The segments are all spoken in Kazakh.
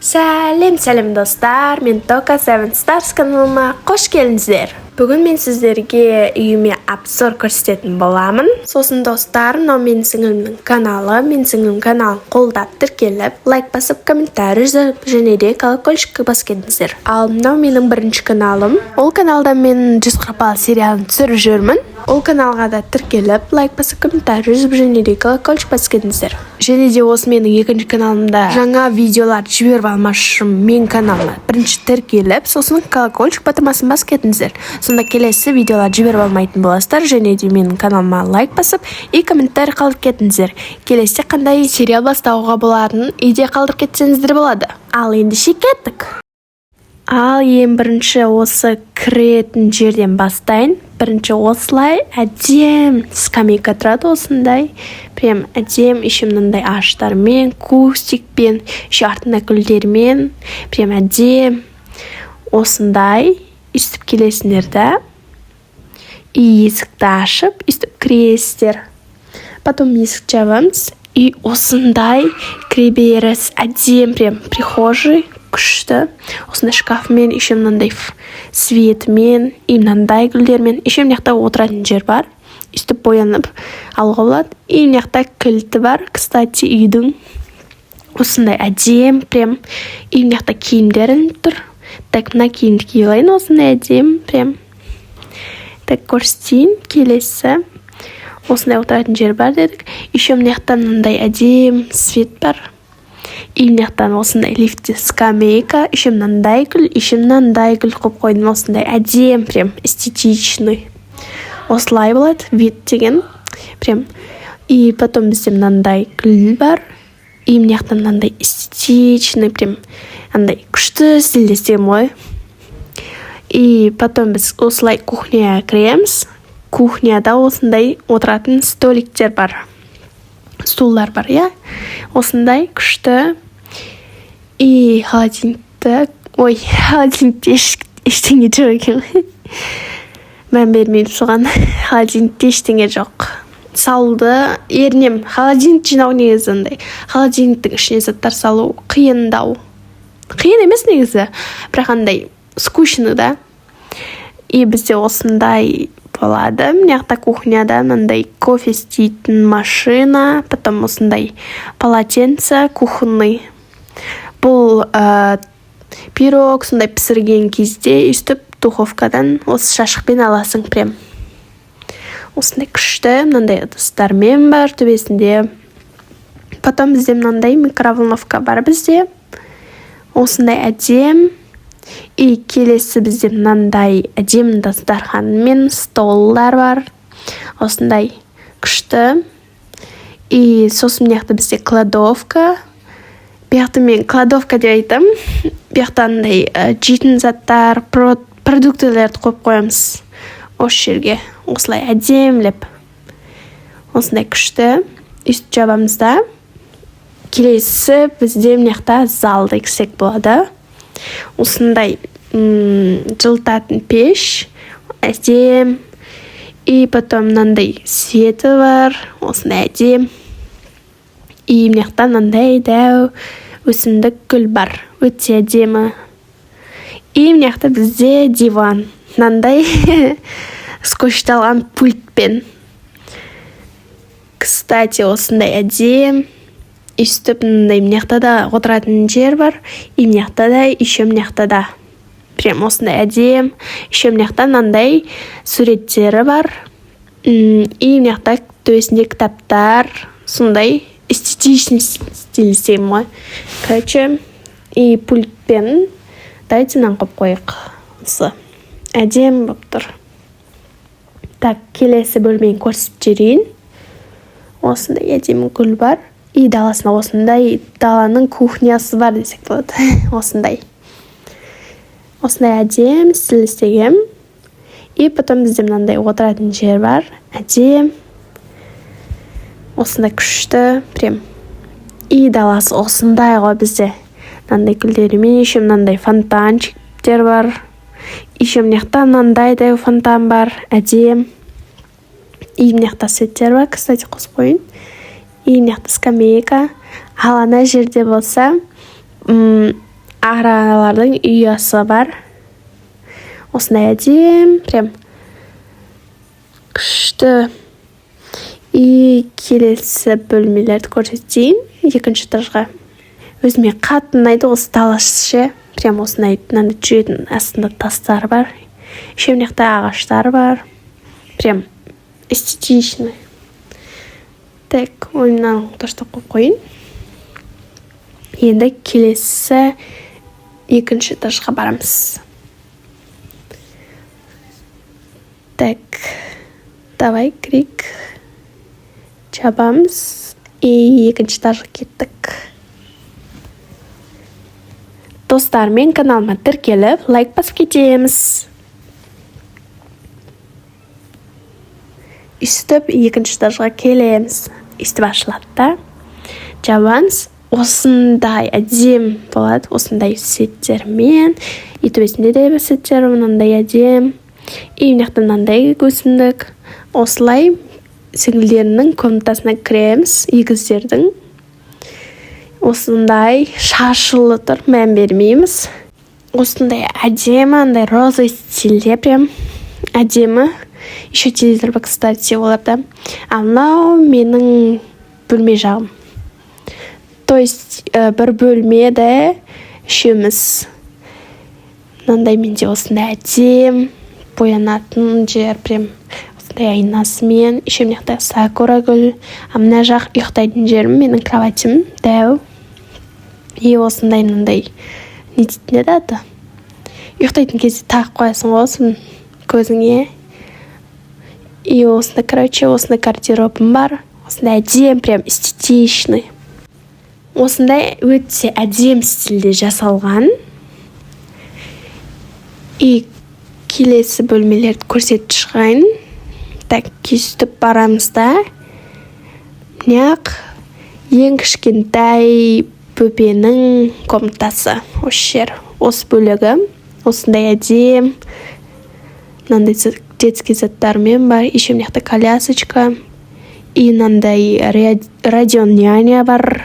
Сәлем достар, мен Тока Seven Stars каналыма қош келдіңіздер. Бүгін мен сіздерге үйіме обзор көрсететін боламын. Сосын достар, мынау менің сіңілімнің каналы. Менің сіңілім каналын қолдап тіркеліп, лайк басып, комментарий жазып, және де колокольчикті басып кетіңіздер. Ал мынау менің бірінші каналым. Ол каналда мен 140 бала сериалын түсіріп жүрмін. Ол каналға да тіркеліп, лайк басып, комментарий жазып, және де колокольчик басып кетіңіздер. Және де осы менің екінші каналымда жаңа видеолар жіберіп алмаш үшін мен каналыма бірінші тіркеліп, сосын колокольчик батырмасын басып кетіңіздер. Сонда келесі видеолар жіберіп алмайтын боласыздар, және де менің каналыма лайк басып и комментарий қалдырып кетіңіздер. Келесіде қандай сериал бастауға боларын идея қалдырып кетсеңіздер болады. Ал ендеше кеттік. Ал ең бірінші осы кіретін жерден бастайын. Бірінші осылай әдем скамейка тұрады, осындай прям әдем, еще мынандай ағаштармен, кустикпен, еще артында гүлдермен, прям әдем осындай үстіп келесіңдер да, и есікті ашып үстіп кіресіздер. Потом есік жабамыз, и осындай кіреберіс әдем, прям прихожий күшті, осындай шкафмен, еще мынандай светмен, и мынандай гүлдермен, еще мынаяқта отыратын жер бар, үстіп боянып алуға болады, и мынаяқта кілті бар, кстати, үйдің осындай әдем, прям, и мынаяқта киімдерін тұр. Так, мына киімді кие алайын, осындай әдем, прям. Так, көрсетейін, келесі. Осындай отыратын жер бар дедік. Еще мынаяқтан мынандай әдем свет бар. И мынаяқтан осындай лифтте скамейка, еще мынандай гүл қойып қойдым, осындай әдем, прям эстетичный. Осылай болады, вид деген, прям. И потом бізде мынандай гүл бар. И мынаяқтан мынандай эстетичный, прям андай күшті стильде істеген ғой. И потом біз осылай кухняға кіреміз. Кухняда осындай отыратын столиктер бар. Стулдар бар, я? Осындай күшті. И холодильникті... холодильникте ештеңе жоқ екен. Мән бермеймін соған. Холодильникте ештеңе жоқ. Салды, ернем. Холодильник жинау негізінде. Холодильниктің ішіне заттар салу қиындау. Қиын емес негізі. Бірақ андай скучный, да? И бізде осындай болады. Мынаяқта кухняда мынандай кофе істейтін машина, потом осындай полотенце кухонный. Бұл пирог сондай пісірген кезде үстіп духовкадан осы шашықпен аласың прям. Осындай күшті, мынандай ыдыстармен бар төбесінде. Потом бізде мынандай микроволновка бар бізде. Осындай әдем. И келесі бізде мынандай әдем дастарханмен столлар бар. Осындай күшті. И сосын мыняқта бізде кладовка. Бұяқта мен кладовка деп айтам. Бұяқта андай жейтін заттар, продуктілерді қойып қоямыз. Осы жерге осылай әдемлеп. Осындай күшті. Үст жабамызда. Келесі бізде мыняқта залды кісек болады. Осындай жылтатын пеш. Әдем. И потом мынандай светі бар. Осындай әдем. И мыняқта мынандай дәу өсімдік гүл бар. Өте әдемі. И мыняқта бізде диван. Мынандай скотчталған пультпен. Кстати, осындай әдем. Үстіп мынандай мыняқта да отыратын жер бар. И мыняқта да, еще мыняқта да. Прям осындай әдем. Еще мыняқта мынандай суреттері бар. И мыняқта төбесінде кітаптар. Сондай эстетичный стиль істеймін ғой. Короче, и пультпен дайте нам қойып қойық. Осы әдем болып тұр. Так, келесі бөлмені көрсіп жерейін. Осындай әдемі гүл бар. И даласында осындай даланың кухнясы бар десек болады. Осындай. Осындай әдем стиль істеген. И потом бізде мынандай отыратын жер бар. Әдем. Осындай күшті. Прям. И даласы осындай ғой бізде. Мынандай гүлдерімен, еще мынандай фонтанчиктер бар. Еще мынаяқта мынандай да фонтан бар. Әдем. И мынаяқта светтер бар, кстати, қосып қойын. И мыняқта скамейка. Ал ана жерде болса аралардың ұясы бар. Осындай әдем, прям күшті. И келесі бөлмелерді көрсетейін. Екінші этажға. Өзіме қатты ұнайды осы таласшы. Прям осындай мынандай жүретін астында тастар бар. Еще мына жақта ағаштар бар. Прям эстетичный. Так, ойымнан тоштап қойып қойын. Енді келесі екінші этажға барамыз. Так, давай, крик. Чабамыз. И екінші этажға кеттік. Достар, мен каналыма тіркеліп, лайк басып кетеміз. Үстіп екінші этажға келеміз. Үстіп ашылады да. Жабамыз. Осындай әдем болады. Осындай сеттермен. И төбесінде де бір сеттер, мынандай әдем. И мынаяқта мынандай өсімдік. Осылай сіңілдерінің комнатасына кіреміз, егіздердің. Осындай шашылы тұр, мән бермейміз. Осындай әдемі, андай роза стилде прям әдемі. Еще телевизор бар, кстати, оларда. А мынау менің бөлме жағым. То есть бір бөлмеде үшеуміз. Мынандай менде осындай әдем, боянатын жер прям осындай айнасымен. Еще мына жақта сакура гүл. А мына жақ ұйықтайтын жерім, менің кроватим дәу. И осындай мынандай не дейтін еді аты. Ұйықтайтын кезде тағып қоясың ғой көзіңе. И осындай, короче, осындай гардеробым бар. Осындай әдем, прям эстетичный. Осындай өте әдем стилде жасалған. И келесі бөлмелерді көрсетіп шығайын. Так, кестіп барамыз да. Мынаяқ ең кішкентай бөпенің комнатасы. Осы жер, осы бөлігі. Осындай әдем. Мынандай детский заттармен бар. Еще мынаяқта колясочка. И мынандай радион няня бар.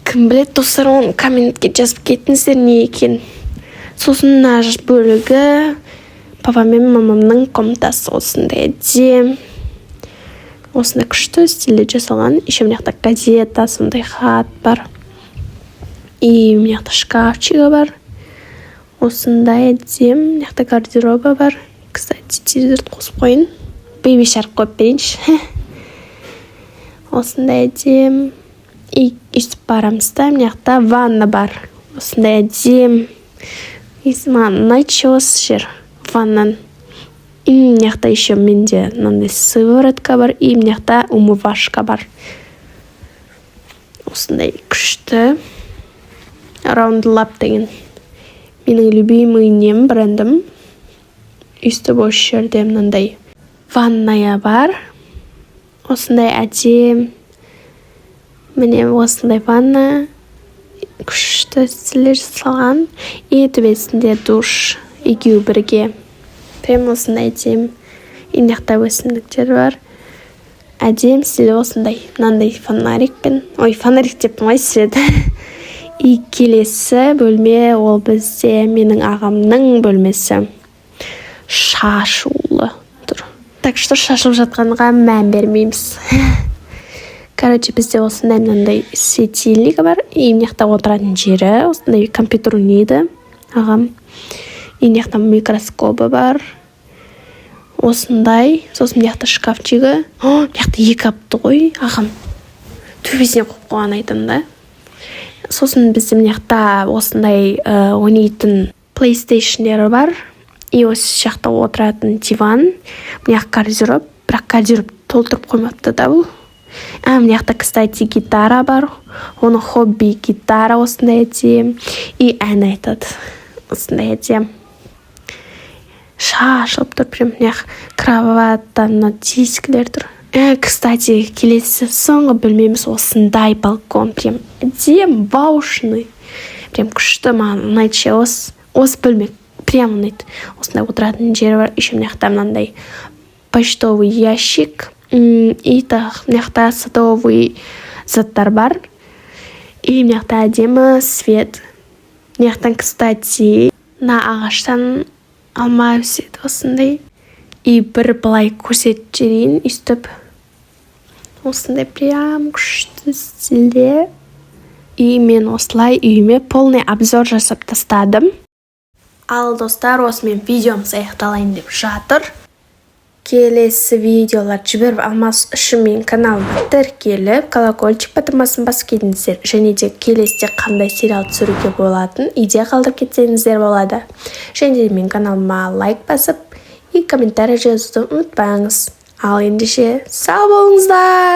Кім білет, достар, оны комментке жазып кетіңіздер не екен. Сосын мына бөлігі папа мен мамамның комнатасы. Осындай әдем. Осындай күшті стилде жасалған. Еще мына жақта газета, сондай хат бар. И мына жақта шкафчигі бар. Осындай әдем. Мына жақта гардероба бар. Кстати, телевизорды қосып қойын. Бейби шарк қойып берейінші. Осындай әдем. И үстіп барамыз да, мына жақта ванна бар. Осындай әдем. Начос жер ваннан. И мына жақта еще менде мынандай сыворотка бар. И мына жақта умывашка бар. Осындай күшті. Roundlab деген менің любимый нем, брендім. Үстіп осы жерде мынандай ванная бар. Осындай әдем. Міне осындай ванна. Күшті стилде жасалған. И төбесінде душ. Екеуі бірге. Прям осындай әдем. И мына жақта өсімдіктер бар. Әдем стилі осындай. Мынандай фонарикпен. Ой, фонарик деп ой сіреді. И келесі бөлме ол бізде менің ағамның бөлмесі. Шашулы тұр. Так что шашылып жатқанға мән бермейміз. Короче, бізде осындай мынандай светильник бар. И мына жақта отыратын жері. Осындай компьютер ойнайды ағам. И мына жақта микроскопы бар. Осындай. Сосын мына жақта шкафчигі. Мына жақта екі апты ғой ағам. Төбесіне қойып қойған айтам да. Сосын бізде мына жақта осындай ойнайтын PlayStation-дері бар. И осы жақта отыратын диван. Мына жақта гардероб. Бірақ гардероб толтырып қоймапты да бұл. Мына жақта, кстати, гитара бар. Оның хобби гитара осындай әдем. И ән айтады. Осындай әдем. Шашылып тұр. Прям мына кроваттан дискілер тұр. Кстати, келесі соңғы бөлмеміз осындай балкон. Прям әдем, баушный. Прям күшті маған ұнайды. Осы бөлме прям ұнайды. Осындай отыратын жері бар. Еще мына жақта мынандай почтовый ящик. И так, мына жақта садовый заттар бар. И мына жақта әдемі свет. Мынаяқтан, кстати, мына ағаштан алма өседі осындай. И бір былай көрсетіп жіберейін, өйстіп. Осындай прям күшті стилде. И мен осылай үйіме полный обзор жасап тастадым. Ал достар, осымен видеомыз аяқталайын деп жатыр. Келесі видеолар жіберіп алмас үшін мен каналыма тіркеліп, колокольчик батырмасын басып кетіңіздер. Және де келесіде қандай сериал түсіруге болатын идея қалдырып кетсеңіздер болады. Және де мен каналыма лайк басып и комментарий жазуды ұмытпаңыз. Ал ендеше сау болыңыздар!